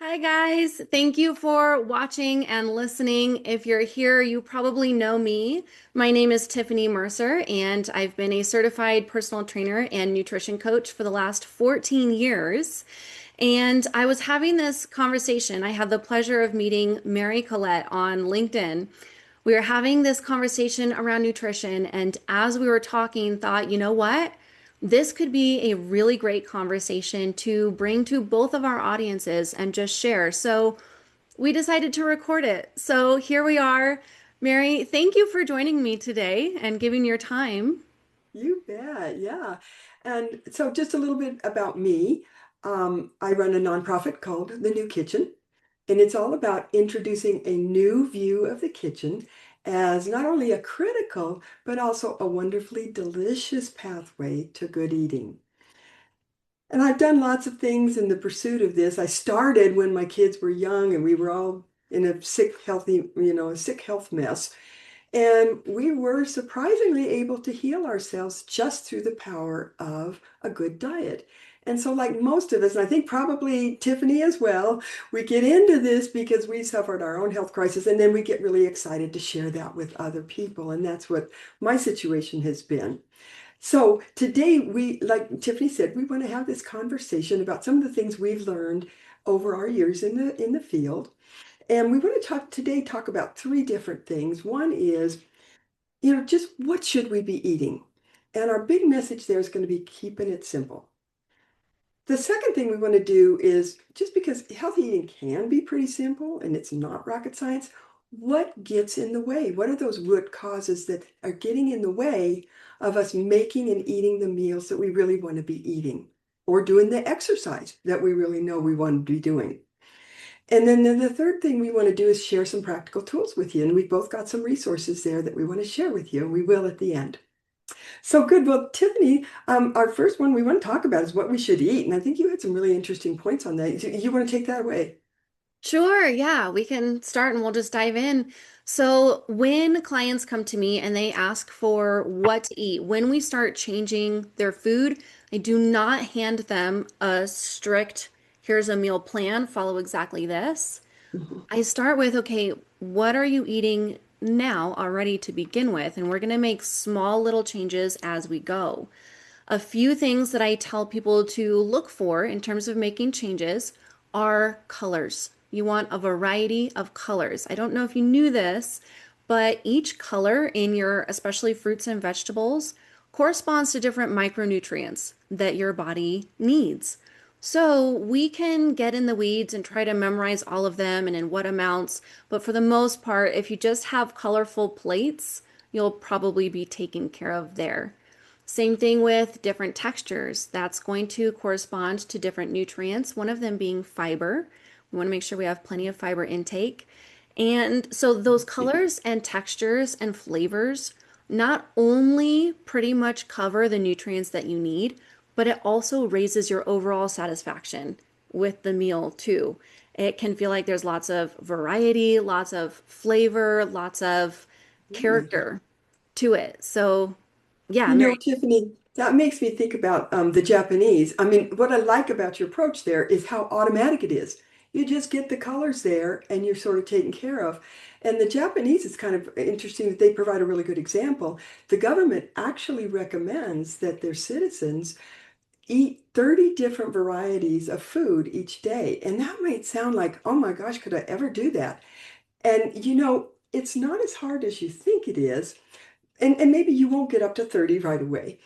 Hi, guys. Thank you for watching and listening. If you're here, you probably know me. My name is Tiffany Mercer, and I've been a certified personal trainer and nutrition coach for the last 14 years. And I was having this conversation. I had the pleasure of meeting Mary Collette on LinkedIn. We were having this conversation around nutrition, and as we were talking, thought, you know what? This could be a really great conversation to bring to both of our audiences and just share. So we decided to record it. So here we are. Mary, thank you for joining me today and giving your time. You bet, yeah. And so just a little bit about me. I run a nonprofit called The New Kitchen, and it's all about introducing a new view of the kitchen as not only a critical, but also a wonderfully delicious pathway to good eating. And I've done lots of things in the pursuit of this. I started when my kids were young and we were all in a sick, healthy, a sick health mess. And we were surprisingly able to heal ourselves just through the power of a good diet. And so, like most of us, and I think probably Tiffany as well, we get into this because we suffered our own health crisis, and then we get really excited to share that with other people. And that's what my situation has been. So today like Tiffany said, we want to have this conversation about some of the things we've learned over our years in the field. And we want to talk about three different things. One is, just what should we be eating? And our big message there is going to be keeping it simple. The second thing we want to do is just because healthy eating can be pretty simple and it's not rocket science, what gets in the way? What are those root causes that are getting in the way of us making and eating the meals that we really want to be eating or doing the exercise that we really know we want to be doing? And then the third thing we want to do is share some practical tools with you. And we've both got some resources there that we want to share with you, and we will at the end. So good. Well, Tiffany, our first one we want to talk about is what we should eat. And I think you had some really interesting points on that. You want to take that away? Sure, yeah, we can start and we'll just dive in. So, when clients come to me and they ask for what to eat, when we start changing their food, I do not hand them a strict, here's a meal plan, follow exactly this. Mhm. I start with, okay, what are you eating now already to begin with? And we're going to make small little changes as we go. A few things that I tell people to look for in terms of making changes are colors. You want a variety of colors. I don't know if you knew this, but each color in your, especially fruits and vegetables, corresponds to different micronutrients that your body needs. So we can get in the weeds and try to memorize all of them and in what amounts, but for the most part, if you just have colorful plates, you'll probably be taken care of there. Same thing with different textures. That's going to correspond to different nutrients, one of them being fiber. We want to make sure we have plenty of fiber intake. And so those colors and textures and flavors not only pretty much cover the nutrients that you need, but it also raises your overall satisfaction with the meal too. It can feel like there's lots of variety, lots of flavor, lots of Really? character to it. So, yeah, Mary. Tiffany, that makes me think about the Japanese. I mean, what I like about your approach there is how automatic it is. You just get the colors there and you're sort of taken care of. And the Japanese, it's kind of interesting that they provide a really good example. The government actually recommends that their citizens eat 30 different varieties of food each day. And that might sound like, oh my gosh, could I ever do that? And it's not as hard as you think it is. And maybe you won't get up to 30 right away,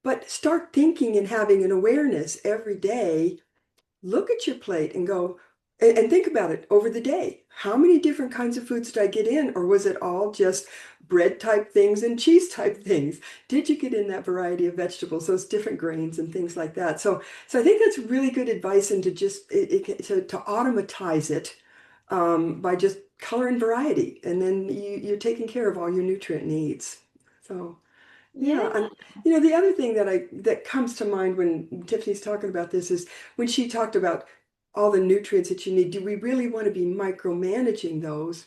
but start thinking and having an awareness every day. Look at your plate and go, and think about it over the day. How many different kinds of foods did I get in? Or was it all just bread type things and cheese type things? Did you get in that variety of vegetables, those different grains and things like that? So I think that's really good advice, and to just to automatize it by just color and variety, and then you're taking care of all your nutrient needs. So. Yeah. Yeah, and the other thing that comes to mind when Tiffany's talking about this is when she talked about all the nutrients that you need. Do we really want to be micromanaging those?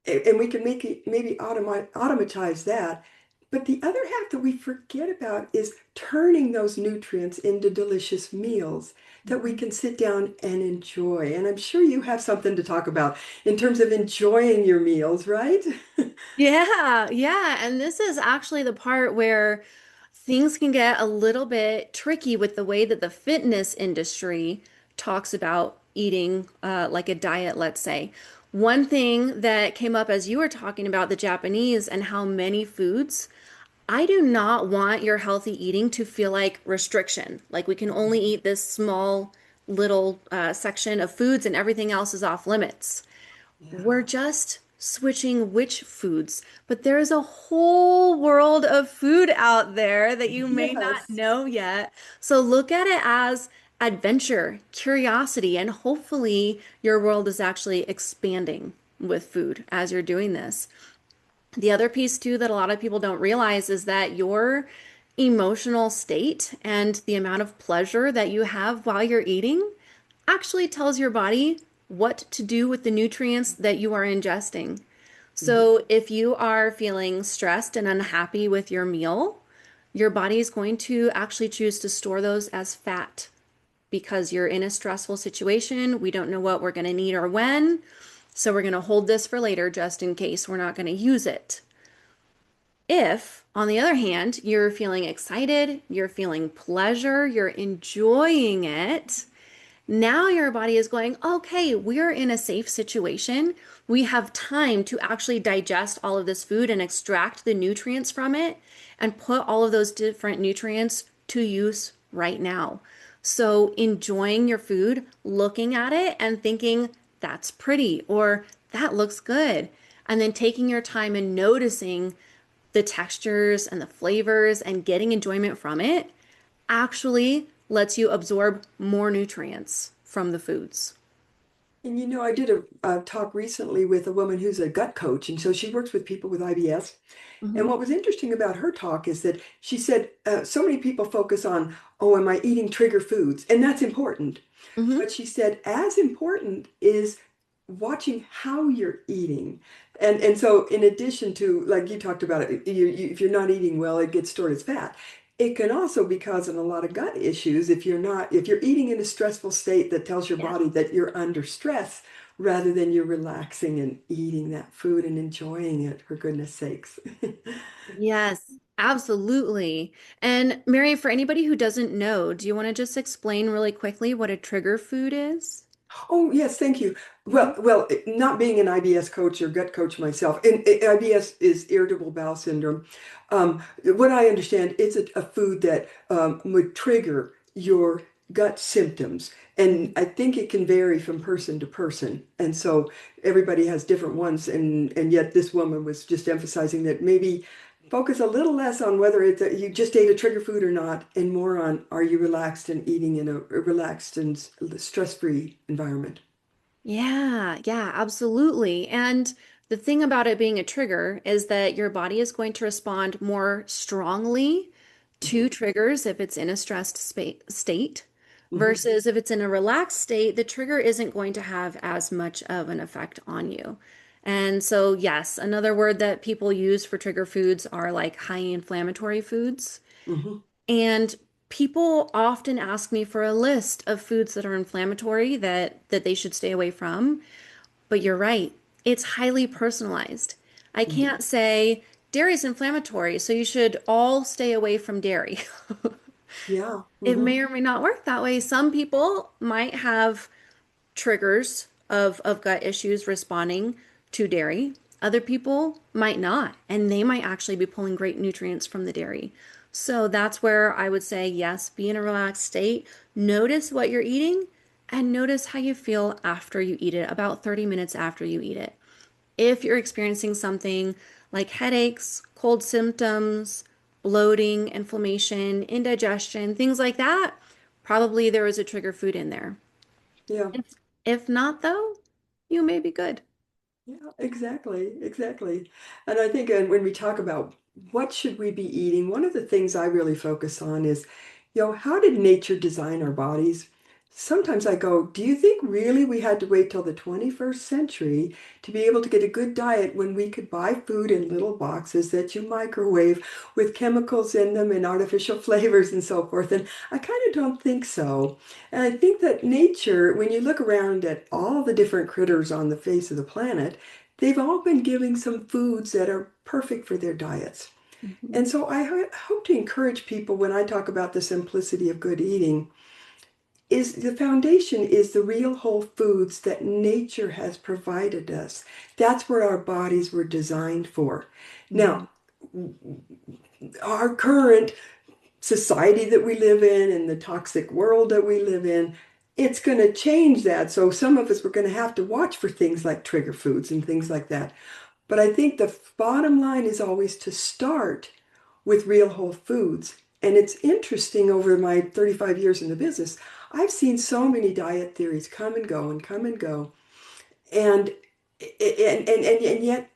And we can make it maybe automatize that. But the other half that we forget about is turning those nutrients into delicious meals that we can sit down and enjoy. And I'm sure you have something to talk about in terms of enjoying your meals, right? Yeah, yeah. And this is actually the part where things can get a little bit tricky with the way that the fitness industry talks about eating, like a diet, let's say. One thing that came up as you were talking about the Japanese and how many foods, I do not want your healthy eating to feel like restriction. Like we can only eat this small little section of foods and everything else is off limits. We're Yeah. just switching which foods, but there's a whole world of food out there that you may not Yes. know yet. So look at it as adventure, curiosity, and hopefully your world is actually expanding with food as you're doing this. The other piece, too, that a lot of people don't realize is that your emotional state and the amount of pleasure that you have while you're eating actually tells your body what to do with the nutrients that you are ingesting. Mhm. So if you are feeling stressed and unhappy with your meal, your body is going to actually choose to store those as fat because you're in a stressful situation. We don't know what we're going to need or when. So we're going to hold this for later just in case we're not going to use it. If, on the other hand, you're feeling excited, you're feeling pleasure, you're enjoying it, now your body is going, okay, we're in a safe situation. We have time to actually digest all of this food and extract the nutrients from it and put all of those different nutrients to use right now. So, enjoying your food, looking at it and thinking, that's pretty or that looks good. And then taking your time and noticing the textures and the flavors and getting enjoyment from it actually lets you absorb more nutrients from the foods. And I did a talk recently with a woman who's a gut coach, and so she works with people with IBS. And Hmm. what was interesting about her talk is that she said so many people focus on, oh, am I eating trigger foods? And that's important. Hmm. But she said, as important is watching how you're eating. And so in addition to, like you talked about it, if you're not eating well, it gets stored as fat. It can also be causing a lot of gut issues if you're eating in a stressful state that tells your Yeah. body that you're under stress rather than you're relaxing and eating that food and enjoying it, for goodness sakes. Yes, absolutely. And Mary, for anybody who doesn't know, do you want to just explain really quickly what a trigger food is? Oh, yes, thank you. Hmm. Not being an IBS coach or gut coach myself, and IBS is irritable bowel syndrome. What I understand, it's a food that would trigger your gut symptoms. And I think it can vary from person to person. And so everybody has different ones. And yet this woman was just emphasizing that maybe focus a little less on whether you just ate a trigger food or not, and more on are you relaxed and eating in a relaxed and stress-free environment. Yeah, yeah, absolutely. And the thing about it being a trigger is that your body is going to respond more strongly Mhm, to triggers if it's in a stressed state mhm. versus if it's in a relaxed state, the trigger isn't going to have as much of an effect on you. And so, yes, another word that people use for trigger foods are like high inflammatory foods. Hmm. And people often ask me for a list of foods that are inflammatory that they should stay away from. But you're right. It's highly personalized. I Hmm. can't say dairy is inflammatory, so you should all stay away from dairy. Yeah. It Hmm. may or may not work that way. Some people might have triggers of gut issues responding to dairy. Other people might not, and they might actually be pulling great nutrients from the dairy. So that's where I would say, yes, be in a relaxed state. Notice what you're eating and notice how you feel after you eat it, about 30 minutes after you eat it. If you're experiencing something like headaches, cold symptoms, bloating, inflammation, indigestion, things like that, probably there was a trigger food in there. Yeah. If not, though, you may be good. Yeah, exactly, exactly. And I think when we talk about what should we be eating, one of the things I really focus on is, how did nature design our bodies? sometimes I go, do you think really we had to wait till the 21st century to be able to get a good diet when we could buy food in little boxes that you microwave with chemicals in them and artificial flavors and so forth? And I kind of don't think so. And I think that nature, when you look around at all the different critters on the face of the planet, they've all been giving some foods that are perfect for their diets. Mhm. And so I hope to encourage people when I talk about the simplicity of good eating is the foundation is the real whole foods that nature has provided us. That's what our bodies were designed for. Mhm. Now, our current society that we live in and the toxic world that we live in, it's going to change that. So some of us we're going to have to watch for things like trigger foods and things like that. But I think the bottom line is always to start with real whole foods. And it's interesting over my 35 years in the business, I've seen so many diet theories come and go and come and go. And and yet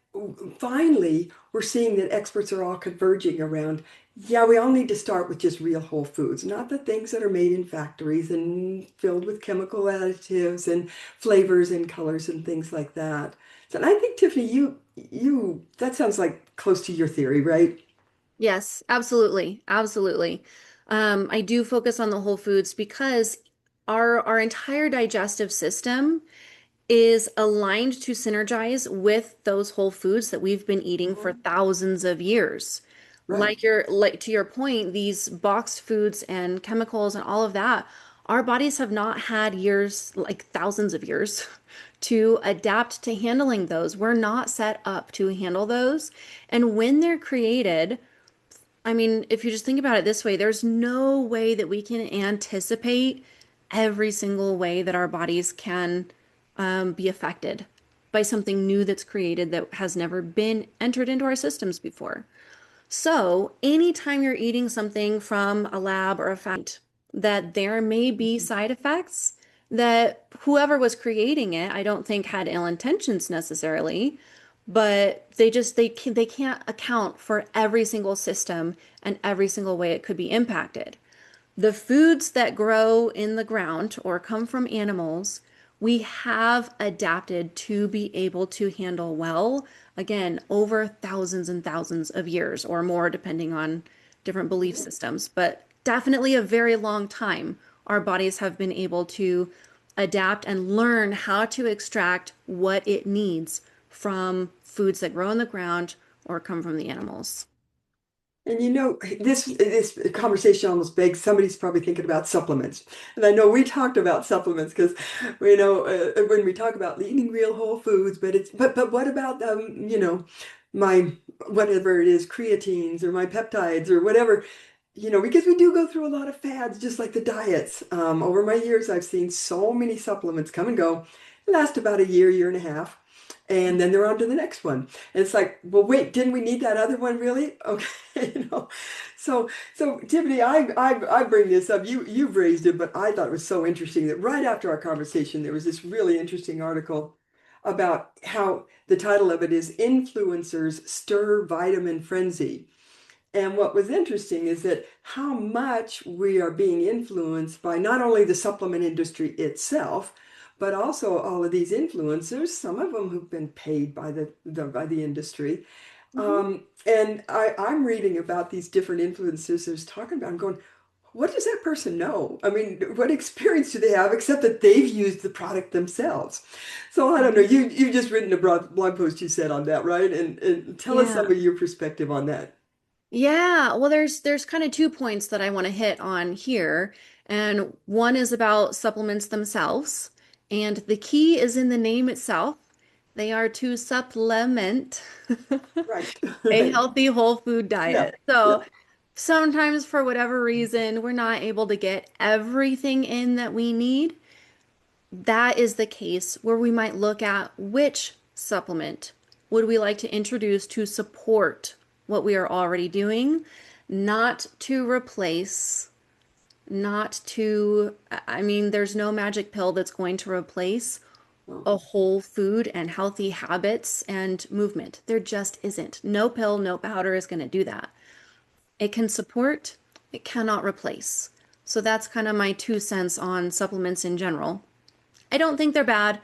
finally we're seeing that experts are all converging around, yeah, we all need to start with just real whole foods, not the things that are made in factories and filled with chemical additives and flavors and colors and things like that. So and I think Tiffany, you that sounds like close to your theory, right? Yes, absolutely. Absolutely. I do focus on the whole foods because our entire digestive system is aligned to synergize with those whole foods that we've been eating for Mhm. thousands of years. Right. Like to your point, these boxed foods and chemicals and all of that, our bodies have not had years, like thousands of years, to adapt to handling those. We're not set up to handle those. And when they're created, I mean, if you just think about it this way, there's no way that we can anticipate every single way that our bodies can be affected by something new that's created that has never been entered into our systems before. So, anytime you're eating something from a lab or a factory, that there may be Mhm. side effects that whoever was creating it, I don't think had ill intentions necessarily, but they can't account for every single system and every single way it could be impacted. The foods that grow in the ground or come from animals, we have adapted to be able to handle well, again, over thousands and thousands of years or more, depending on different belief Yeah. systems, but definitely a very long time. Our bodies have been able to adapt and learn how to extract what it needs from foods that grow in the ground or come from the animals. And you know, this conversation almost begs somebody's probably thinking about supplements. And I know we talked about supplements because when we talk about eating real whole foods, but but what about my whatever it is, creatines or my peptides or whatever, because we do go through a lot of fads, just like the diets. Over my years, I've seen so many supplements come and go, last about a year, year and a half, and then they're on to the next one. And it's like, well, wait, didn't we need that other one really? Okay, So Tiffany, I bring this up. You've raised it, but I thought it was so interesting that right after our conversation, there was this really interesting article about how the title of it is "Influencers Stir Vitamin Frenzy." And what was interesting is that how much we are being influenced by not only the supplement industry itself, but also all of these influencers, some of them who've been paid by the industry. Mhm. And I'm reading about these different influencers there's talking about. I'm going, what does that person know? I mean, what experience do they have except that they've used the product themselves? So I don't know. You've just written a blog post you said on that, right? And tell us some Yeah. of your perspective on that. Yeah, well, there's kind of 2 points that I want to hit on here, and one is about supplements themselves, and the key is in the name itself. They are to supplement Right. a Right. healthy whole food Yeah. diet. So Yeah. sometimes, for whatever reason, we're not able to get everything in that we need. That is the case where we might look at which supplement would we like to introduce to support what we are already doing, not to replace, not to, I mean, there's no magic pill that's going to replace Well, a whole food and healthy habits and movement. There just isn't. No pill, no powder is going to do that. It can support, it cannot replace. So that's kind of my 2 cents on supplements in general. I don't think they're bad,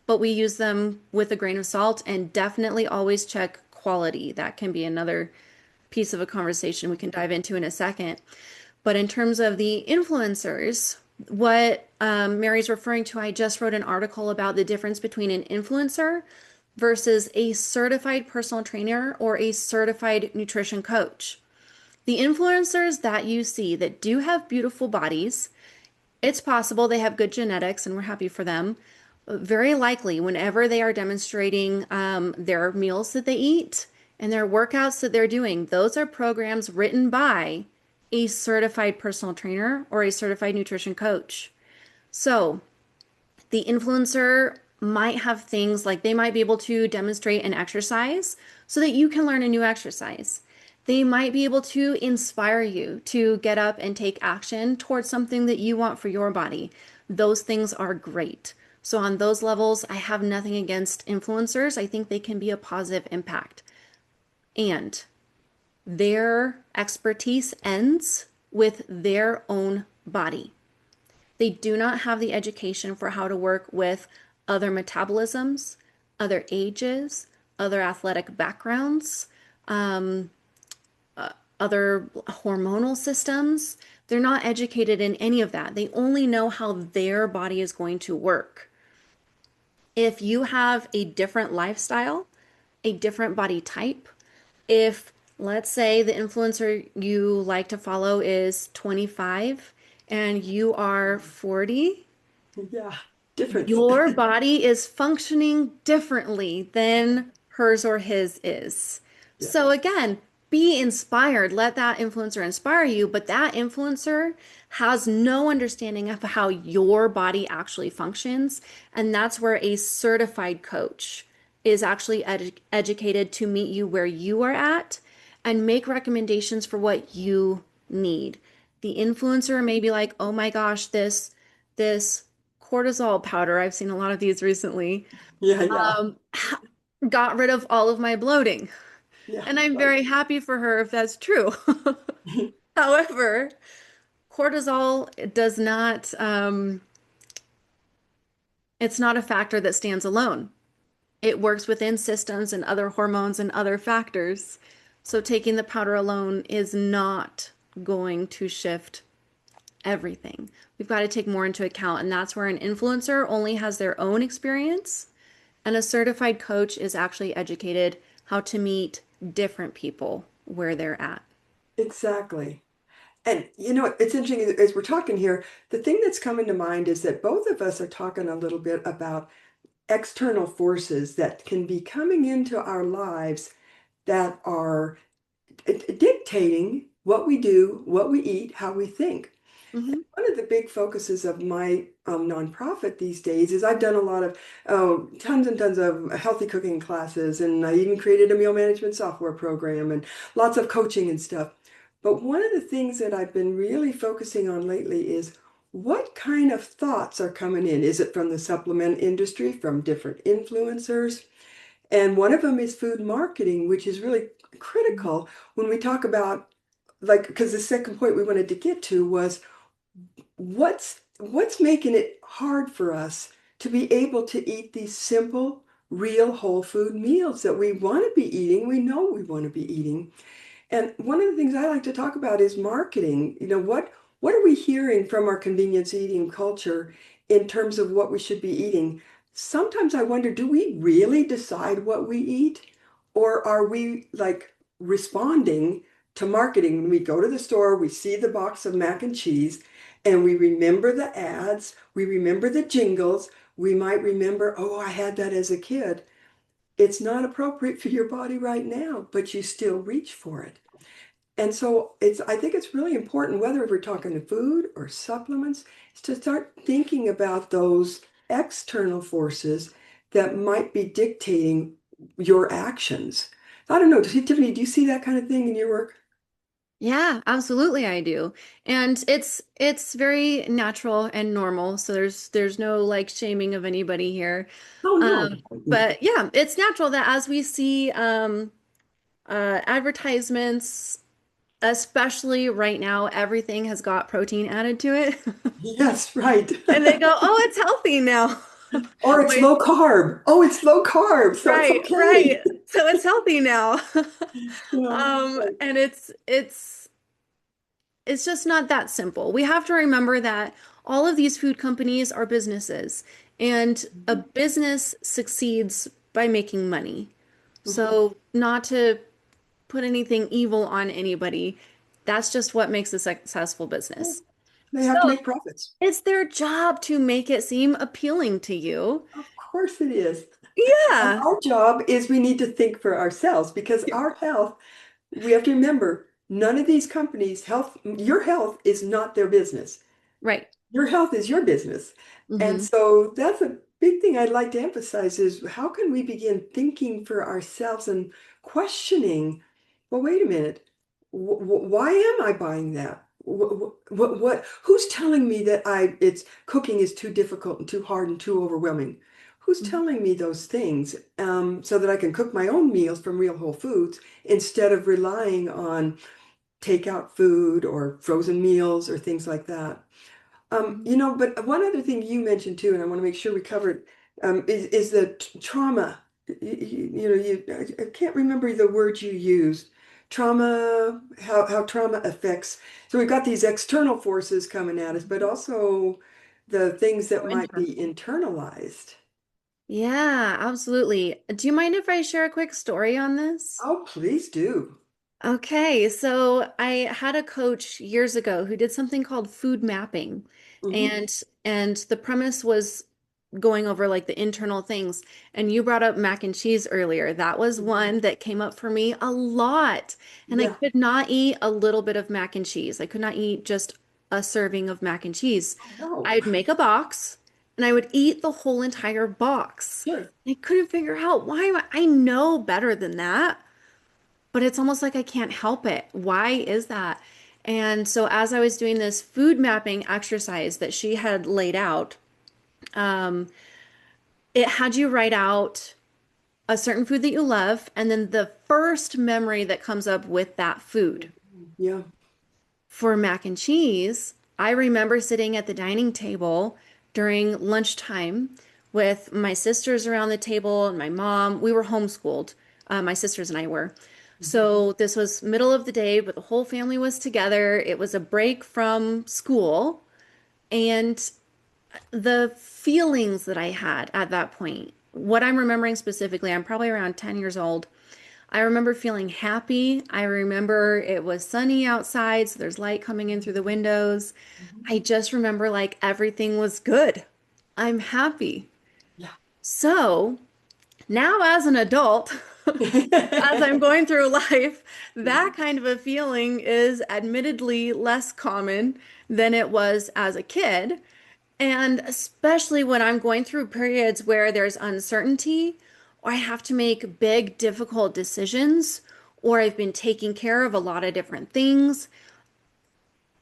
but we use them with a grain of salt and definitely always check quality. That can be another piece of a conversation we can dive into in a second. But in terms of the influencers, what Mary's referring to, I just wrote an article about the difference between an influencer versus a certified personal trainer or a certified nutrition coach. The influencers that you see that do have beautiful bodies, it's possible they have good genetics and we're happy for them. Very likely, whenever they are demonstrating their meals that they eat and their workouts that they're doing, those are programs written by a certified personal trainer or a certified nutrition coach. So the influencer might have things like they might be able to demonstrate an exercise so that you can learn a new exercise. They might be able to inspire you to get up and take action towards something that you want for your body. Those things are great. So, on those levels, I have nothing against influencers. I think they can be a positive impact. And their expertise ends with their own body. They do not have the education for how to work with other metabolisms, other ages, other athletic backgrounds, um, other hormonal systems. They're not educated in any of that. They only know how their body is going to work. If you have a different lifestyle, a different body type, if let's say the influencer you like to follow is 25 and you are 40, Yeah, difference. your body is functioning differently than hers or his is. Yeah, So again, be inspired. Let that influencer inspire you, but that influencer has no understanding of how your body actually functions. And that's where a certified coach is actually educated to meet you where you are at and make recommendations for what you need. The influencer may be like, "Oh my gosh, this cortisol powder, I've seen a lot of these recently, yeah, yeah, um, got rid of all of my bloating." yeah, And I'm right. very happy for her if that's true. However, cortisol does not, it's not a factor that stands alone. It works within systems and other hormones and other factors. So taking the powder alone is not going to shift everything. We've got to take more into account, and that's where an influencer only has their own experience, and a certified coach is actually educated how to meet different people where they're at. Exactly. And it's interesting as we're talking here, the thing that's coming to mind is that both of us are talking a little bit about external forces that can be coming into our lives that are dictating what we do, what we eat, how we think. Mhm. One of the big focuses of my nonprofit these days is I've done a lot of tons and tons of healthy cooking classes, and I even created a meal management software program and lots of coaching and stuff. But one of the things that I've been really focusing on lately is what kind of thoughts are coming in? Is it from the supplement industry, from different influencers? And one of them is food marketing, which is really critical when we talk about, like, because the second point we wanted to get to was what's making it hard for us to be able to eat these simple, real whole food meals that we want to be eating, we know we want to be eating. And one of the things I like to talk about is marketing. What are we hearing from our convenience eating culture in terms of what we should be eating? Sometimes I wonder, do we really decide what we eat? Or are we like responding to marketing? When we go to the store, we see the box of mac and cheese, and we remember the ads, we remember the jingles, we might remember, oh, I had that as a kid. It's not appropriate for your body right now, but you still reach for it. And so I think it's really important, whether we're talking to food or supplements, is to start thinking about those external forces that might be dictating your actions. I don't know, Tiffany, do you see that kind of thing in your work? Yeah, absolutely I do. And it's very natural and normal, so there's no like shaming of anybody here. Oh, Um, no. but yeah, it's natural that as we see advertisements especially right now, everything has got protein added to it. Yes, right. And they go, "Oh, it's healthy now." Or it's Wait, low carb. Oh, it's low carb, so it's right, right. okay. So it's healthy now. Yeah, right. And it's just not that simple. We have to remember that all of these food companies are businesses, and a Mhm, business succeeds by making money. mhm. So, not to put anything evil on anybody, that's just what makes a successful Yeah, business. they So, have to make profits. it's their job to make it seem appealing to you. Of course it is. And Yeah. our job is we need to think for ourselves because our health, we have to remember, none of these companies, your health is not their business. Right. Your health is your business. And Hmm. so that's a big thing I'd like to emphasize is how can we begin thinking for ourselves and questioning, well, wait a minute, why am I buying that? Who's telling me that it's cooking is too difficult and too hard and too overwhelming? Who's telling me those things so that I can cook my own meals from real whole foods instead of relying on takeout food or frozen meals or things like that? But one other thing you mentioned too, and I want to make sure we cover it, is the trauma. I can't remember the word you used. Trauma, how trauma affects. So we've got these external forces coming at us, but also the things that So might be internal. internalized. Yeah, absolutely. Do you mind if I share a quick story on this? Oh, please do. Okay, so I had a coach years ago who did something called food mapping. Hmm. And the premise was going over like the internal things. And you brought up mac and cheese earlier. That was Hmm. one that came up for me a lot. And I Yeah. could not eat a little bit of mac and cheese. I could not eat just a serving of mac and cheese. Oh, no. I'd make a box and I would eat the whole entire box. Sure. I couldn't figure out why I know better than that, but it's almost like I can't help it. Why is that? And so, as I was doing this food mapping exercise that she had laid out, um, it had you write out a certain food that you love and then the first memory that comes up with that food. Yeah. For mac and cheese, I remember sitting at the dining table during lunchtime with my sisters around the table and my mom. We were homeschooled, my sisters and I were. Hmm. So this was middle of the day, but the whole family was together. It was a break from school. And the feelings that I had at that point, what I'm remembering specifically, I'm probably around 10 years old. I remember feeling happy. I remember it was sunny outside, so there's light coming in through the windows. Hmm. I just remember like everything was good. I'm happy. Yeah. So now, as an adult, as I'm going through life, that kind of a feeling is admittedly less common than it was as a kid. And especially when I'm going through periods where there's uncertainty, or I have to make big, difficult decisions, or I've been taking care of a lot of different things,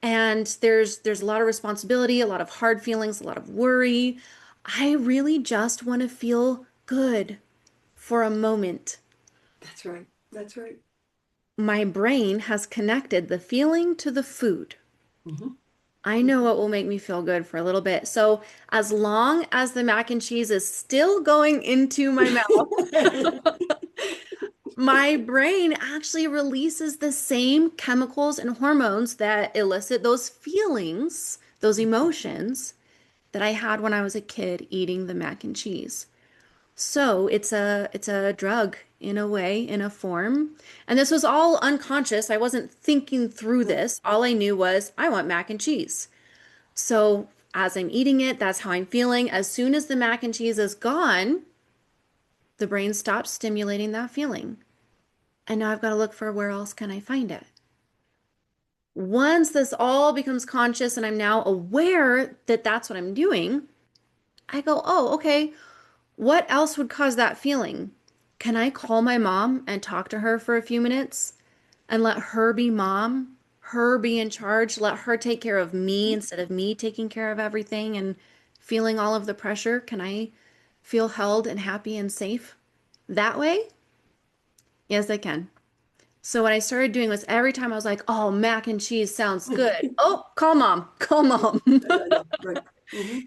and there's a lot of responsibility, a lot of hard feelings, a lot of worry. I really just want to feel good for a moment. That's right. That's right. My brain has connected the feeling to the food. Hmm. I know what will make me feel good for a little bit. So, as long as the mac and cheese is still going into my mouth, my brain actually releases the same chemicals and hormones that elicit those feelings, those emotions that I had when I was a kid eating the mac and cheese. So, it's a drug in a way, in a form. And this was all unconscious. I wasn't thinking through Right. this. All I knew was I want mac and cheese. So as I'm eating it, that's how I'm feeling. As soon as the mac and cheese is gone, the brain stops stimulating that feeling. And now I've got to look for where else can I find it. Once this all becomes conscious and I'm now aware that that's what I'm doing, I go, oh, okay, what else would cause that feeling? Can I call my mom and talk to her for a few minutes and let her be mom, her be in charge, let her take care of me instead of me taking care of everything and feeling all of the pressure? Can I feel held and happy and safe that way? Yes, I can. So what I started doing was every time I was like, "Oh, mac and cheese sounds good." Oh, call mom, call mom. I know, right. Hmm.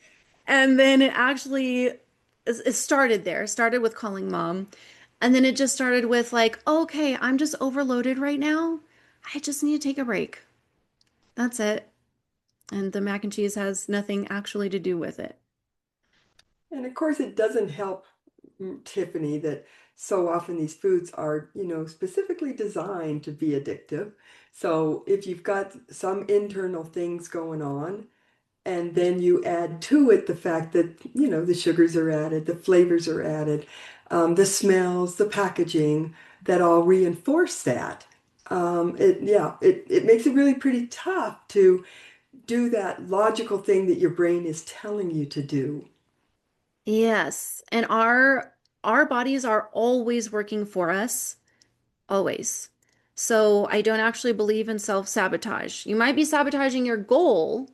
And then it started there. It started with calling mom. And then it just started with like, "Okay, I'm just overloaded right now. I just need to take a break." That's it. And the mac and cheese has nothing actually to do with it. And of course, it doesn't help, Tiffany, that so often these foods are, specifically designed to be addictive. So if you've got some internal things going on, and then you add to it the fact that, the sugars are added, the flavors are added, the smells, the packaging, that all reinforce that. It makes it really pretty tough to do that logical thing that your brain is telling you to do. Yes, and our bodies are always working for us, always. So I don't actually believe in self-sabotage. You might be sabotaging your goal,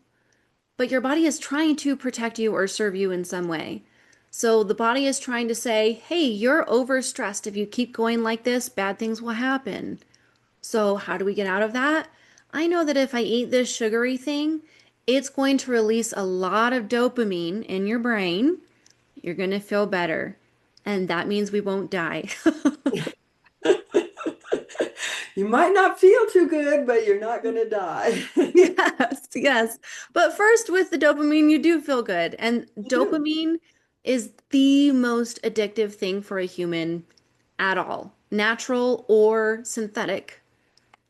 but your body is trying to protect you or serve you in some way. So the body is trying to say, "Hey, you're overstressed. If you keep going like this, bad things will happen." So how do we get out of that? I know that if I eat this sugary thing, it's going to release a lot of dopamine in your brain. You're going to feel better. And that means we won't die. You might not feel too good, but you're not going to die. Yes, yes. But first, with the dopamine, you do feel good. And You do. dopamine is the most addictive thing for a human at all, natural or synthetic.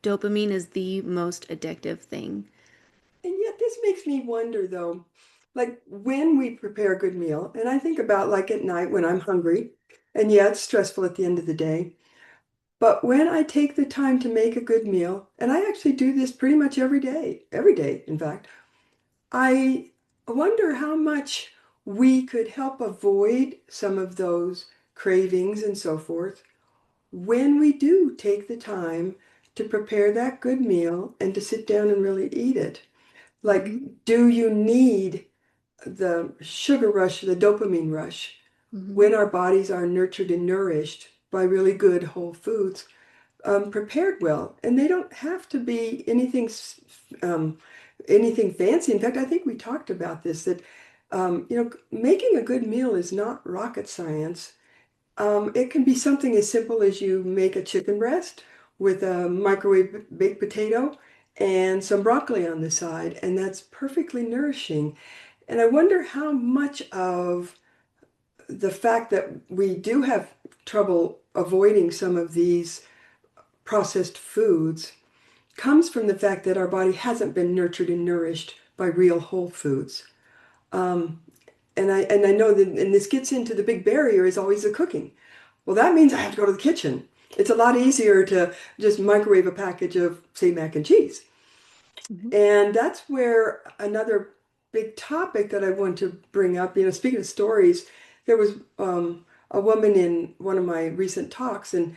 Dopamine is the most addictive thing. And yet, this makes me wonder though, like when we prepare a good meal, and I think about like at night when I'm hungry, and yeah, it's stressful at the end of the day, but when I take the time to make a good meal, and I actually do this pretty much every day, in fact, I wonder how much we could help avoid some of those cravings and so forth when we do take the time to prepare that good meal and to sit down and really eat it. Like, Hmm. do you need the sugar rush, the dopamine rush, Hmm. when our bodies are nurtured and nourished by really good whole foods, prepared well? And they don't have to be um, anything fancy. In fact, I think we talked about this, that making a good meal is not rocket science. It can be something as simple as you make a chicken breast with a microwave baked potato and some broccoli on the side, and that's perfectly nourishing. And I wonder how much of the fact that we do have trouble avoiding some of these processed foods comes from the fact that our body hasn't been nurtured and nourished by real whole foods. Um, and I know that, and this gets into the big barrier is always the cooking. Well, that means I have to go to the kitchen. It's a lot easier to just microwave a package of, say, mac and cheese. Hmm. And that's where another big topic that I want to bring up, speaking of stories, there was a woman in one of my recent talks, and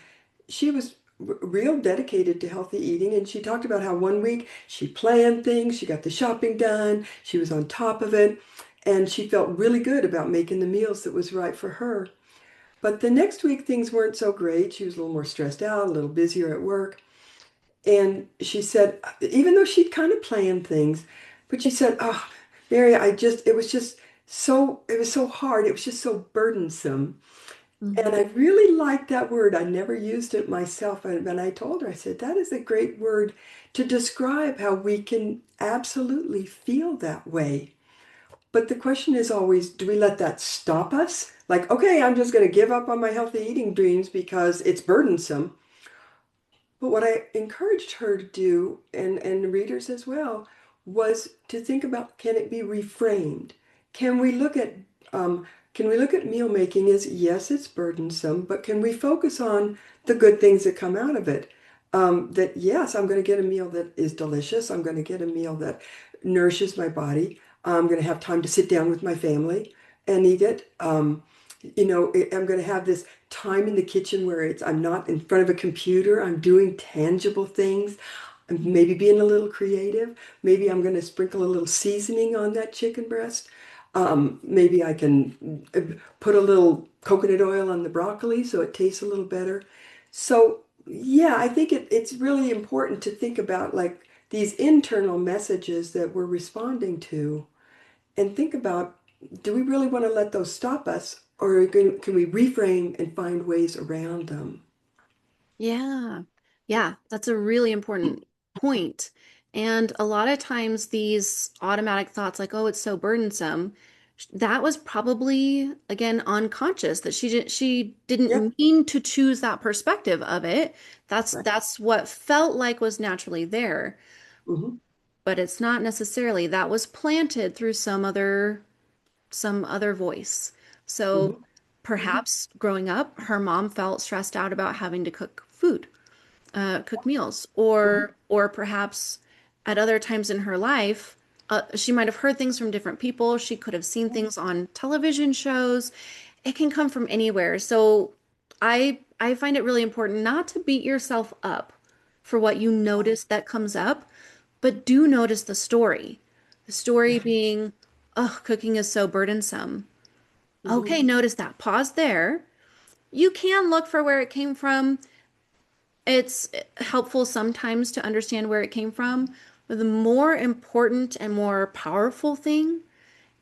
she was real dedicated to healthy eating. And she talked about how one week she planned things, she got the shopping done, she was on top of it, and she felt really good about making the meals that was right for her. But the next week, things weren't so great. She was a little more stressed out, a little busier at work. And she said, even though she'd kind of planned things, but she said, "Oh, Mary, it was so hard. It was just so burdensome." And Hmm. I really liked that word. I never used it myself. And I told her, I said, that is a great word to describe how we can absolutely feel that way. But the question is always, do we let that stop us? Like, okay, I'm just going to give up on my healthy eating dreams because it's burdensome. But what I encouraged her to do, and readers as well, was to think about, can it be reframed? Can we look at um, can we look at meal making as, yes, it's burdensome, but can we focus on the good things that come out of it? That yes, I'm going to get a meal that is delicious. I'm going to get a meal that nourishes my body. I'm going to have time to sit down with my family and eat it. I'm going to have this time in the kitchen where I'm not in front of a computer. I'm doing tangible things. I'm maybe being a little creative. Maybe I'm going to sprinkle a little seasoning on that chicken breast. Maybe I can put a little coconut oil on the broccoli so it tastes a little better. So Yeah, I think it's really important to think about like these internal messages that we're responding to and think about, do we really want to let those stop us, or can we reframe and find ways around them? Yeah. Yeah, that's a really important point. And a lot of times these automatic thoughts like, oh, it's so burdensome, that was probably again unconscious that she Yep. didn't mean to choose that perspective of it. Right. That's what felt like was naturally there, Hmm. but it's not necessarily. That was planted through some other voice. So Hmm. Hmm. perhaps growing up, her mom felt stressed out about having to cook meals, Hmm. or perhaps at other times in her life, she might have heard things from different people. She could have seen things on television shows. It can come from anywhere. So I find it really important not to beat yourself up for what you notice that comes up, but do notice the story. The story Yeah. being, oh, cooking is so burdensome. Hmm. Okay, notice that. Pause there. You can look for where it came from. It's helpful sometimes to understand where it came from, but the more important and more powerful thing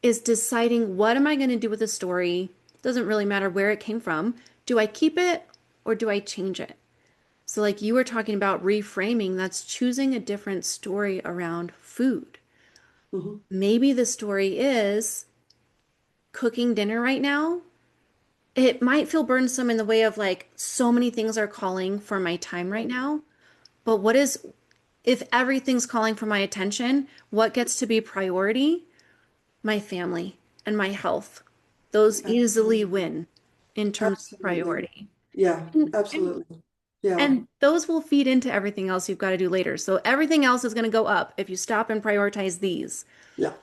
is deciding what am I going to do with the story? Doesn't really matter where it came from. Do I keep it or do I change it? So, like you were talking about reframing, that's choosing a different story around food. Hmm. Maybe the story is cooking dinner right now. It might feel burdensome in the way of like so many things are calling for my time right now. But what is, if everything's calling for my attention, what gets to be priority? My family and my health. Those easily Absolutely. win in terms of Absolutely. priority. Yeah, And, and, absolutely. Yeah. and those will feed into everything else you've got to do later. So everything else is going to go up if you stop and prioritize these. Yeah.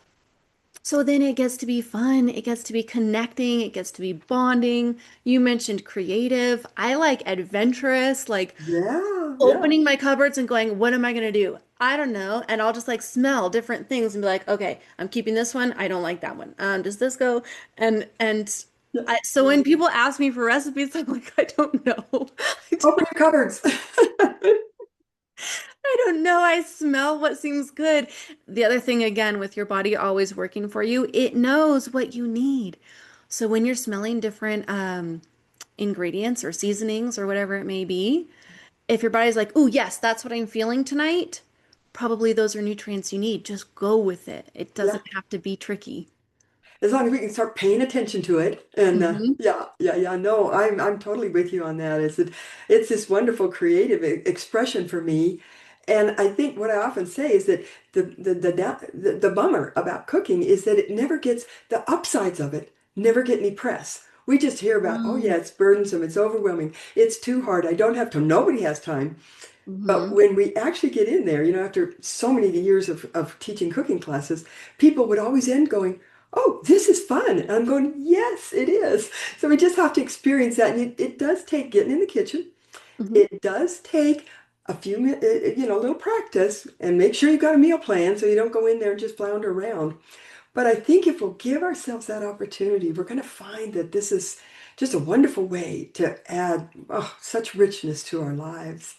So then it gets to be fun, it gets to be connecting, it gets to be bonding. You mentioned creative. I like adventurous, like Yeah. Yeah. opening my cupboards and going, what am I going to do? I don't know. And I'll just like smell different things and be like, okay, I'm keeping this one. I don't like that one. Does this go? And Yeah. so when people ask me for recipes, I'm like, I don't know. Open your cupboards. I don't know. I smell what seems good. The other thing, again, with your body always working for you, it knows what you need. So when you're smelling different ingredients or seasonings or whatever it may be, if your body's like, oh, yes, that's what I'm feeling tonight, probably those are nutrients you need. Just go with it. It Yeah. doesn't have to be tricky. As long as we can start paying attention to it. And Hmm. yeah, yeah, yeah. No, I'm totally with you on that. It's this wonderful creative expression for me. And I think what I often say is that the bummer about cooking is that it never gets the upsides of it, never get any press. We just hear about, oh yeah, it's burdensome, it's overwhelming, it's too hard, I don't have time. Nobody has time. But Hmm. when we actually get in there, after so many years of teaching cooking classes, people would always end going, oh, this is fun. And I'm going, yes, it is. So we just have to experience that. And it does take getting in the kitchen. Hmm. It does take a few minutes, a little practice, and make sure you've got a meal plan so you don't go in there and just flounder around. But I think if we'll give ourselves that opportunity, we're going to find that this is just a wonderful way to add such richness to our lives.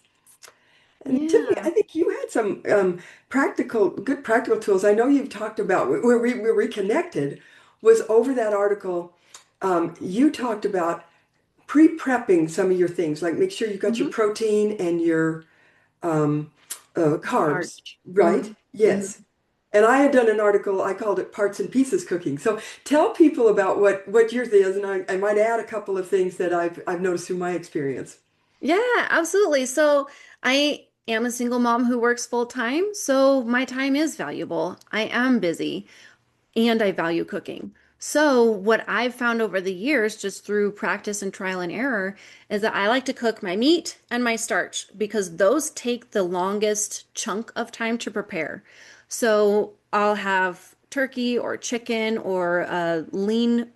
And Tiffany, Yeah. I think you had some good practical tools. I know you've talked about where we reconnected was over that article. You talked about pre-prepping some of your things, like make sure you've got your Hmm. protein and your um, carbs, Starch. right? Hmm. Hmm. Yes. And I had done an article, I called it Parts and Pieces Cooking. So tell people about what yours is, and I might add a couple of things that I've noticed through my experience. Yeah, absolutely. So I am a single mom who works full time, so my time is valuable. I am busy and I value cooking. So what I've found over the years, just through practice and trial and error, is that I like to cook my meat and my starch because those take the longest chunk of time to prepare. So I'll have turkey or chicken or lean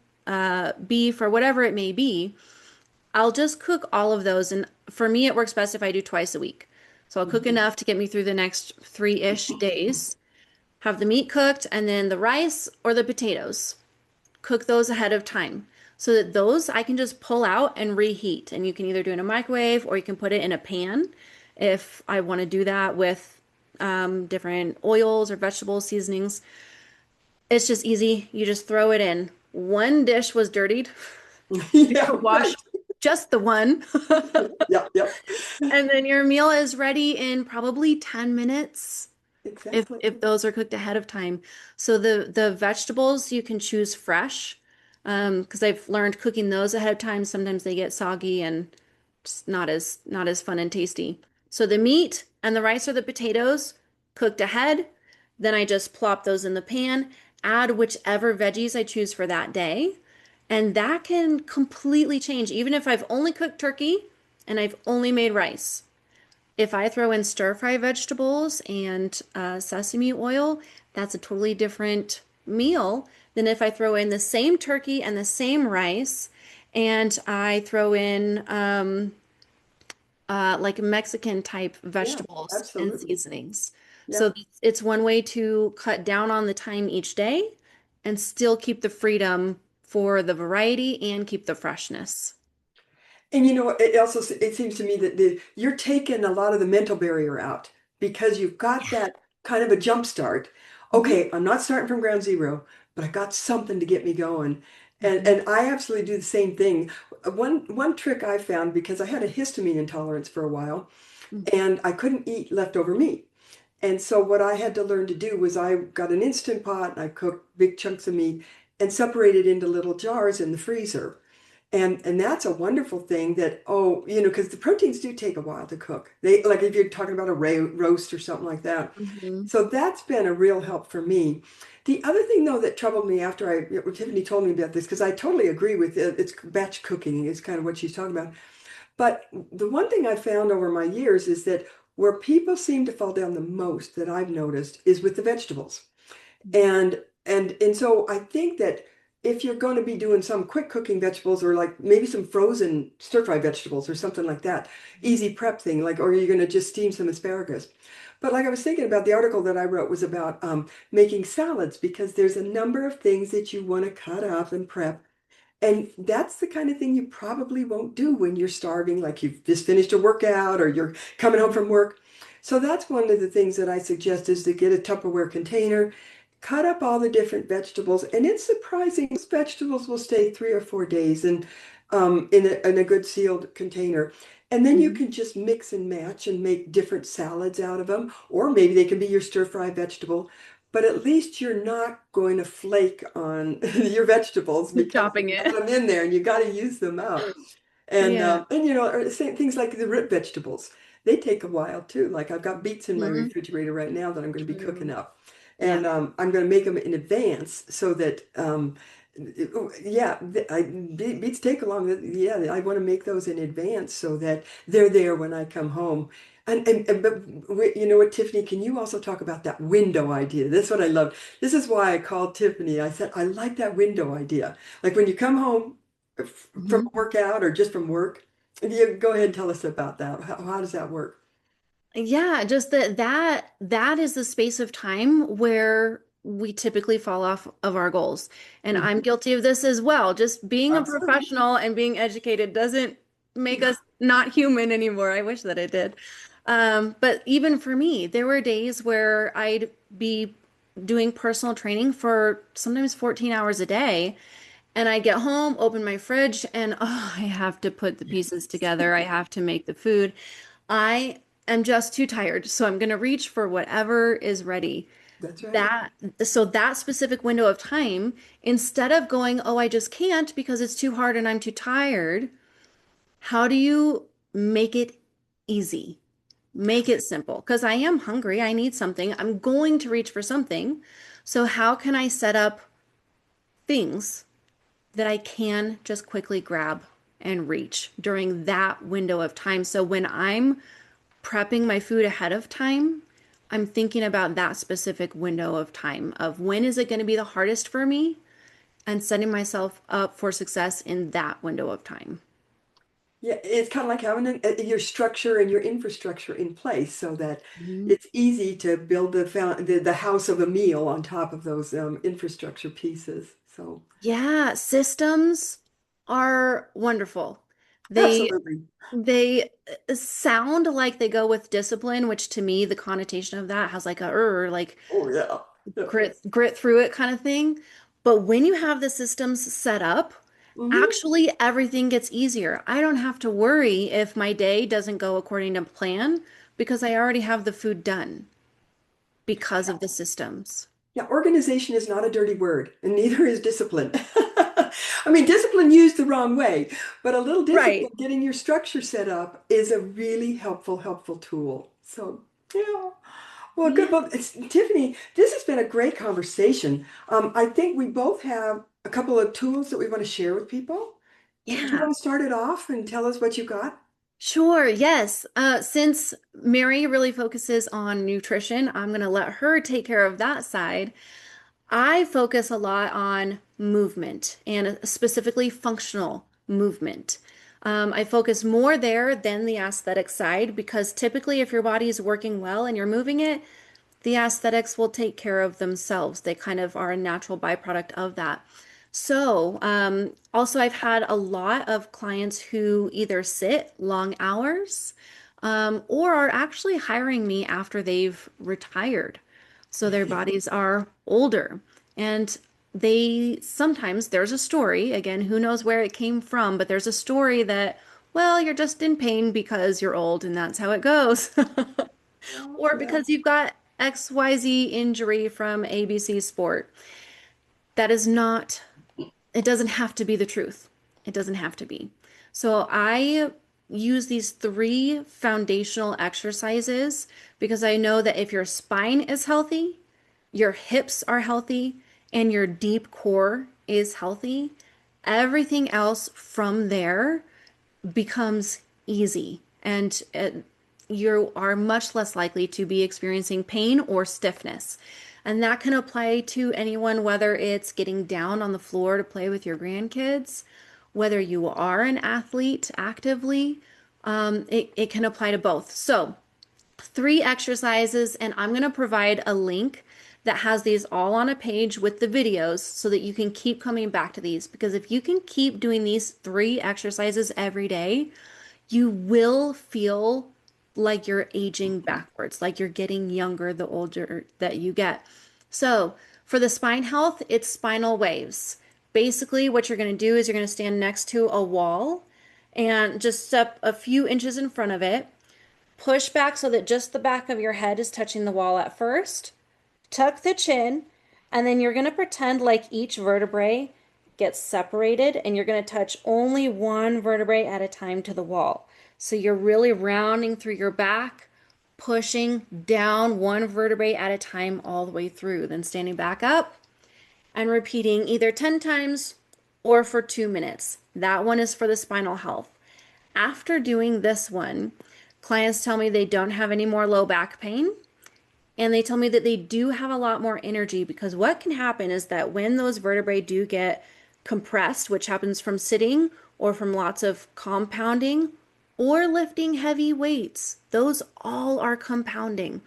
beef or whatever it may be. I'll just cook all of those. And for me, it works best if I do twice a week. So I'll cook Mhm. enough to get me through the next three-ish days, have the meat cooked, and then the rice or the potatoes cook those ahead of time so that those I can just pull out and reheat. And you can either do it in a microwave or you can put it in a pan if I want to do that with different oils or vegetable seasonings. It's just easy. You just throw it in. One dish was dirtied. You Yeah, could wash right. just the one. Yep, yep. And then your meal is ready in probably 10 minutes Exactly. if those are cooked ahead of time. So the vegetables you can choose fresh. Because I've learned cooking those ahead of time, sometimes they get soggy and just not as fun and tasty. So the meat and the rice or the potatoes cooked ahead. Then I just plop those in the pan, add whichever veggies I choose for that day. And that can completely change, even if I've only cooked turkey and I've only made rice. If I throw in stir fry vegetables and sesame oil, that's a totally different meal than if I throw in the same turkey and the same rice and I throw in like Mexican type Yeah, vegetables and absolutely. seasonings. So Yep. it's one way to cut down on the time each day and still keep the freedom for the variety and keep the freshness. And you know, it also it seems to me that you're taking a lot of the mental barrier out because you've got that kind of a jump start. Mhm, Okay, I'm not starting from ground zero, but I got something to get me going. And mhm, and I absolutely do the same thing. One trick I found because I had a histamine intolerance for a while mhm, and I couldn't eat leftover meat. And so what I had to learn to do was I got an Instant Pot and I cooked big chunks of meat and separated into little jars in the freezer. And that's a wonderful thing that, oh, you know, because the proteins do take a while to cook. They like if you're talking about a roast or something like that. mhm, So that's been a real help for me. The other thing though that troubled me after Tiffany told me about this, because I totally agree with it, it's batch cooking is kind of what she's talking about. But the one thing I found over my years is that where people seem to fall down the most that I've noticed is with the vegetables. And so I think that if you're going to be doing some quick cooking vegetables or like maybe some frozen stir fry vegetables or something like that, mhm, easy prep thing, like or you're going to just steam some asparagus. But like I was thinking about the article that I wrote was about making salads because there's a number of things that you want to cut up and prep and that's the kind of thing you probably won't do when you're starving, like you've just finished a workout or you're coming home mhm. from work. So that's one of the things that I suggest is to get a Tupperware container, cut up all the different vegetables, and it's surprising most vegetables will stay 3 or 4 days in a good sealed container. And then you Mhm. can just mix and match and make different salads out of them, or maybe they can be your stir-fry vegetable. But at least you're not going to flake on your vegetables because Chopping you've got it. them in there and you got to use them up. And Yeah. you know, or same things like the root vegetables. They take a while too. Like I've got beets in my Mhm. refrigerator right now that I'm going to be cooking True. up, Yeah. and I'm going to make them in advance so that yeah, beets take a long. Yeah, I want to make those in advance so that they're there when I come home. And but you know what, Tiffany, can you also talk about that window idea? This is what I love. This is why I called Tiffany. I said I like that window idea. Like when you come home from Mhm. a workout or just from work, you go ahead and tell us about that. How does that work? Yeah, just that is the space of time where we typically fall off of our goals. And I'm Mhm. guilty of this as well. Just being a Absolutely. professional and being educated doesn't make Yeah, us not human anymore. I wish that it did. But even for me, there were days where I'd be doing personal training for sometimes 14 hours a day. And I get home, open my fridge, and oh, I have to put the pieces together. I have to make the food. I am just too tired, so I'm going to reach for whatever is ready. that's right. That so that specific window of time, instead of going, "Oh, I just can't because it's too hard and I'm too tired," how do you make it easy? Make it simple because I am hungry. I need something. I'm going to reach for something. So how can I set up things that I can just quickly grab and reach during that window of time? So when I'm prepping my food ahead of time, I'm thinking about that specific window of time of when is it going to be the hardest for me and setting myself up for success in that window of time. Yeah, it's kind of like having your structure and your infrastructure in place so that Mhm. it's easy to build the house of a meal on top of those infrastructure pieces. So, Yeah, systems are wonderful. They absolutely. they sound like they go with discipline, which to me the connotation of that has like like Oh, yeah. Yeah. grit through it kind of thing. But when you have the systems set up, Hmm. actually everything gets easier. I don't have to worry if my day doesn't go according to plan because I already have the food done because of the systems. Yeah, organization is not a dirty word, and neither is discipline. I mean, discipline used the wrong way, but a little discipline, Right. getting your structure set up, is a really helpful tool. So, yeah. Well, good. Yeah. Well, Tiffany, this has been a great conversation. I think we both have a couple of tools that we want to share with people. Do you Yeah. want to start it off and tell us what you got? Sure, yes. Since Mary really focuses on nutrition, I'm going to let her take care of that side. I focus a lot on movement and specifically functional movement. I focus more there than the aesthetic side because typically, if your body is working well and you're moving it, the aesthetics will take care of themselves. They kind of are a natural byproduct of that. So, also, I've had a lot of clients who either sit long hours or are actually hiring me after they've retired. So their bodies are older. And they sometimes, there's a story, again, who knows where it came from, but there's a story that, well, you're just in pain because you're old and that's how it goes. Oh, Or yeah. because you've got XYZ injury from ABC sport. That is not, it doesn't have to be the truth. It doesn't have to be. So I use these three foundational exercises because I know that if your spine is healthy, your hips are healthy, and your deep core is healthy, everything else from there becomes easy and you are much less likely to be experiencing pain or stiffness. And that can apply to anyone, whether it's getting down on the floor to play with your grandkids, whether you are an athlete actively, it can apply to both. So, three exercises, and I'm going to provide a link that has these all on a page with the videos so that you can keep coming back to these. Because if you can keep doing these three exercises every day, you will feel like you're aging backwards, like you're getting younger the older that you get. So, for the spine health, it's spinal waves. Basically, what you're going to do is you're going to stand next to a wall and just step a few inches in front of it. Push back so that just the back of your head is touching the wall at first. Tuck the chin, and then you're going to pretend like each vertebrae gets separated and you're going to touch only one vertebrae at a time to the wall. So you're really rounding through your back, pushing down one vertebrae at a time all the way through, then standing back up and repeating either 10 times or for 2 minutes. That one is for the spinal health. After doing this one, clients tell me they don't have any more low back pain. And they tell me that they do have a lot more energy because what can happen is that when those vertebrae do get compressed, which happens from sitting or from lots of compounding or lifting heavy weights, those all are compounding.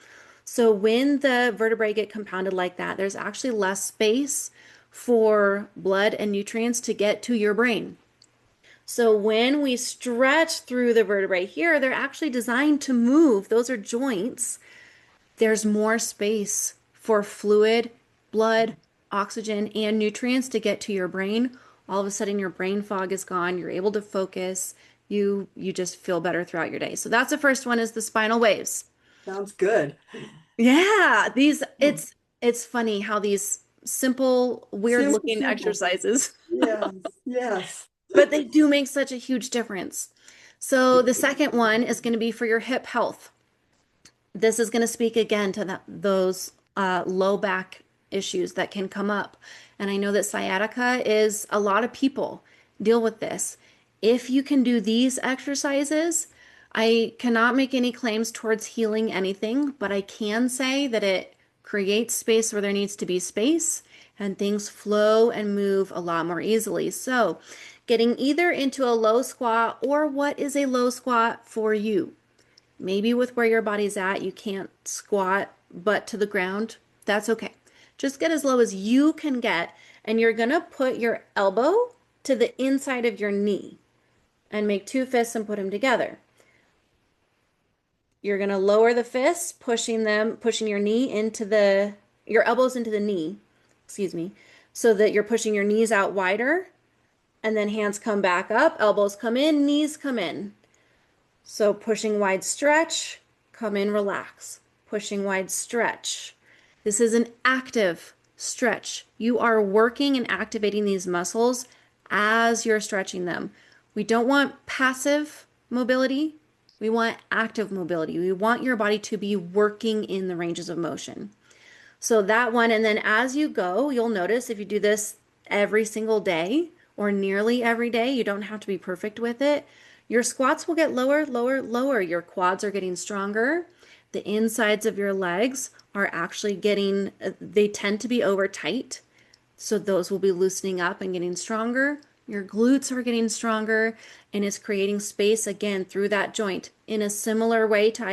So when the vertebrae get compounded like that, there's actually less space for blood and nutrients to get to your brain. So when we stretch through the vertebrae here, they're actually designed to move. Those are joints. There's more space for fluid, blood, oxygen, and nutrients to get to your brain. All of a sudden your brain fog is gone. You're able to focus. You just feel better throughout your day. So that's the first one is the spinal waves. Sounds good. Yeah, these Hmm. it's funny how these simple, weird Simple, looking simple. exercises, Yes, yes. but they do make such a huge difference. So the second one is going to be for your hip health. This is going to speak again to those low back issues that can come up. And I know that sciatica is a lot of people deal with this. If you can do these exercises, I cannot make any claims towards healing anything, but I can say that it creates space where there needs to be space and things flow and move a lot more easily. So, getting either into a low squat or what is a low squat for you? Maybe with where your body's at, you can't squat butt to the ground. That's okay. Just get as low as you can get. And you're going to put your elbow to the inside of your knee and make two fists and put them together. You're going to lower the fists, pushing your elbows into the knee, excuse me, so that you're pushing your knees out wider, and then hands come back up, elbows come in, knees come in. So pushing wide stretch, come in, relax. Pushing wide stretch. This is an active stretch. You are working and activating these muscles as you're stretching them. We don't want passive mobility. We want active mobility. We want your body to be working in the ranges of motion. So that one, and then as you go, you'll notice if you do this every single day or nearly every day, you don't have to be perfect with it. Your squats will get lower, lower, lower. Your quads are getting stronger. The insides of your legs are actually they tend to be over tight. So those will be loosening up and getting stronger. Your glutes are getting stronger and it's creating space again through that joint in a similar way to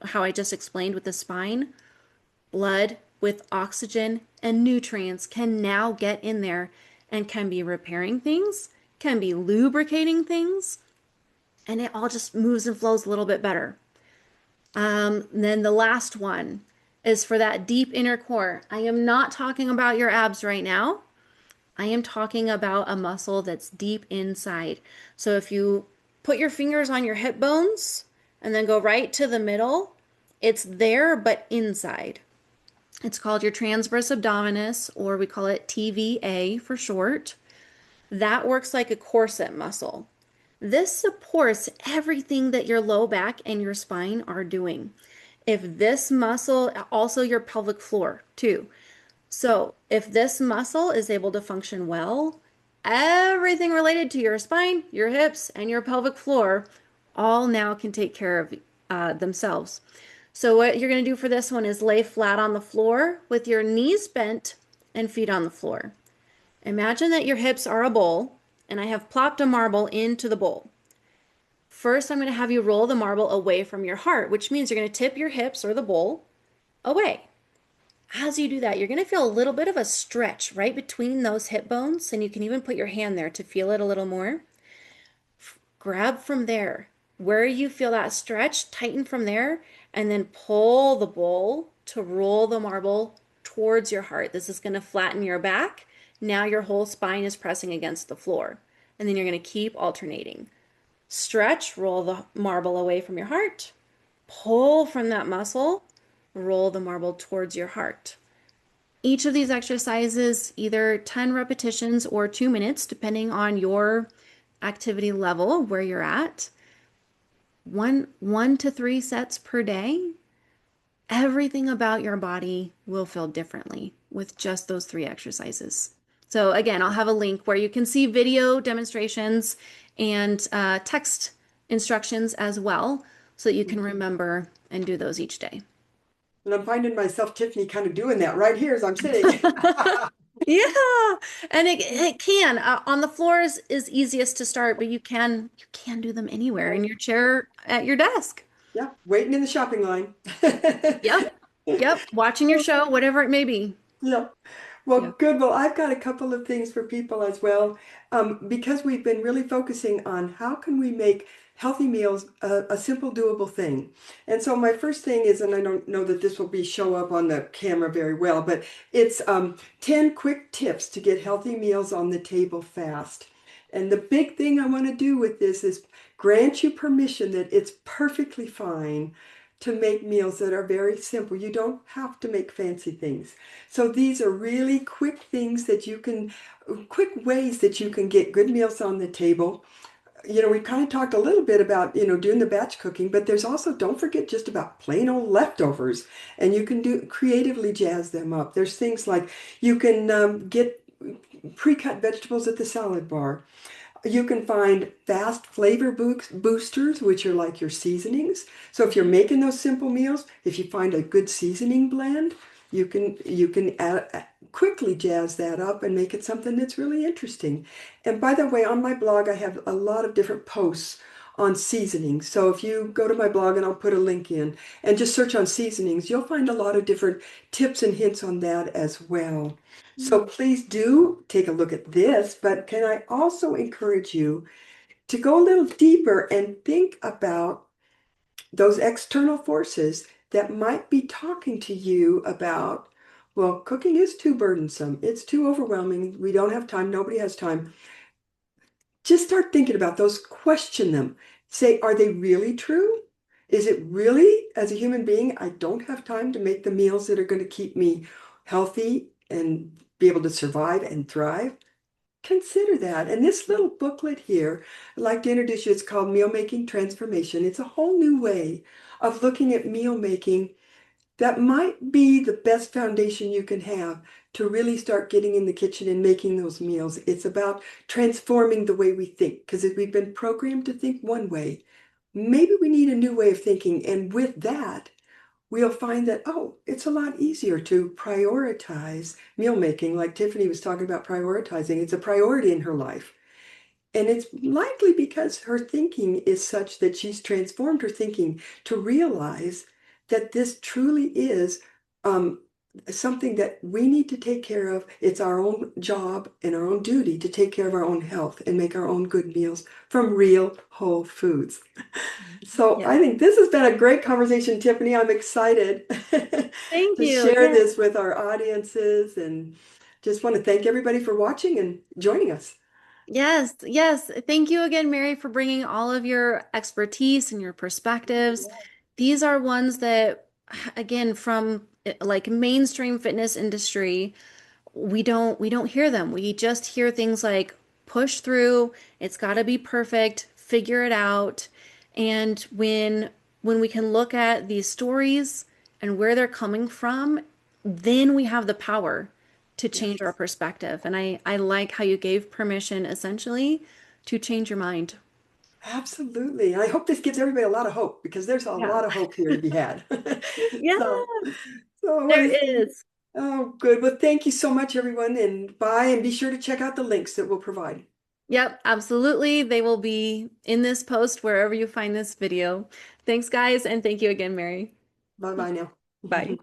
how I just explained with the spine. Blood with oxygen and nutrients can now get in there and can be repairing things, can be lubricating things, and it all just moves and flows a little bit better. Then the last one is for that deep inner core. I am not talking about your abs right now. I am talking about a muscle that's deep inside. So if you put your fingers on your hip bones and then go right to the middle, it's there but inside. It's called your transverse abdominis, or we call it TVA for short. That works like a corset muscle. This supports everything that your low back and your spine are doing. If this muscle, also your pelvic floor too. So if this muscle is able to function well, everything related to your spine, your hips, and your pelvic floor all now can take care of themselves. So what you're going to do for this one is lay flat on the floor with your knees bent and feet on the floor. Imagine that your hips are a bowl and I have plopped a marble into the bowl. First, I'm going to have you roll the marble away from your heart, which means you're going to tip your hips or the bowl away. As you do that, you're going to feel a little bit of a stretch right between those hip bones, and you can even put your hand there to feel it a little more. Grab from there. Where you feel that stretch, tighten from there, and then pull the bowl to roll the marble towards your heart. This is going to flatten your back. Now your whole spine is pressing against the floor. And then you're going to keep alternating. Stretch, roll the marble away from your heart. Pull from that muscle, roll the marble towards your heart. Each of these exercises, either 10 repetitions or 2 minutes, depending on your activity level, where you're at. One to 3 sets per day. Everything about your body will feel differently with just those 3 exercises. So again, I'll have a link where you can see video demonstrations and text instructions as well, so that you can remember and do those each day. And I'm finding myself, Tiffany, kind of doing that right here as I'm sitting. Yeah, and it can on the floor is easiest to start, but you can do them anywhere in your chair at your desk. Yeah, waiting in the shopping line. Yep, yep, watching your show, whatever it may be. Yeah. Well, Yep. good. Well, I've got a couple of things for people as well, because we've been really focusing on how can we make healthy meals a simple, doable thing. And so my first thing is, and I don't know that this will be show up on the camera very well, but it's 10 quick tips to get healthy meals on the table fast. And the big thing I want to do with this is grant you permission that it's perfectly fine to make meals that are very simple. You don't have to make fancy things. So these are really quick things that quick ways that you can get good meals on the table. We kind of talked a little bit about, doing the batch cooking, but there's also, don't forget just about plain old leftovers, and you can creatively jazz them up. There's things like you can get pre-cut vegetables at the salad bar. You can find fast flavor boosters, which are like your seasonings. So if you're making those simple meals, if you find a good seasoning blend, you can quickly jazz that up and make it something that's really interesting. And by the way, on my blog, I have a lot of different posts on seasonings. So if you go to my blog, and I'll put a link in, and just search on seasonings, you'll find a lot of different tips and hints on that as well. So Mm. please do take a look at this, but can I also encourage you to go a little deeper and think about those external forces that might be talking to you about, well, cooking is too burdensome. It's too overwhelming. We don't have time. Nobody has time. Just start thinking about those, question them. Say, are they really true? Is it really, as a human being, I don't have time to make the meals that are going to keep me healthy and be able to survive and thrive? Consider that. And this little booklet here, I'd like to introduce you. It's called Meal Making Transformation. It's a whole new way of looking at meal making that might be the best foundation you can have to really start getting in the kitchen and making those meals. It's about transforming the way we think, because if we've been programmed to think one way, maybe we need a new way of thinking. And with that, we'll find that, oh, it's a lot easier to prioritize meal making, like Tiffany was talking about prioritizing. It's a priority in her life. And it's likely because her thinking is such that she's transformed her thinking to realize that this truly is um, something that we need to take care of. It's our own job and our own duty to take care of our own health and make our own good meals from real whole foods. So Yeah. I think this has been a great conversation, Tiffany. I'm excited Thank to you. share Yeah. this with our audiences, and just want to thank everybody for watching and joining us. Yes, yes. Thank you again, Mary, for bringing all of your expertise and your perspectives. These are ones that, again, from like mainstream fitness industry, we don't hear them. We just hear things like push through, it's got to be perfect, figure it out. And when we can look at these stories and where they're coming from, then we have the power to change our Yes. perspective. And I like how you gave permission essentially to change your mind. Absolutely. And I hope this gives everybody a lot of hope, because there's a Yeah. lot of hope here to be had. Yeah, So, so I want there to say, is. oh, good. Well, thank you so much, everyone. And bye. And be sure to check out the links that we'll provide. Yep, absolutely. They will be in this post wherever you find this video. Thanks, guys, and thank you again, Mary. Bye bye now. Bye.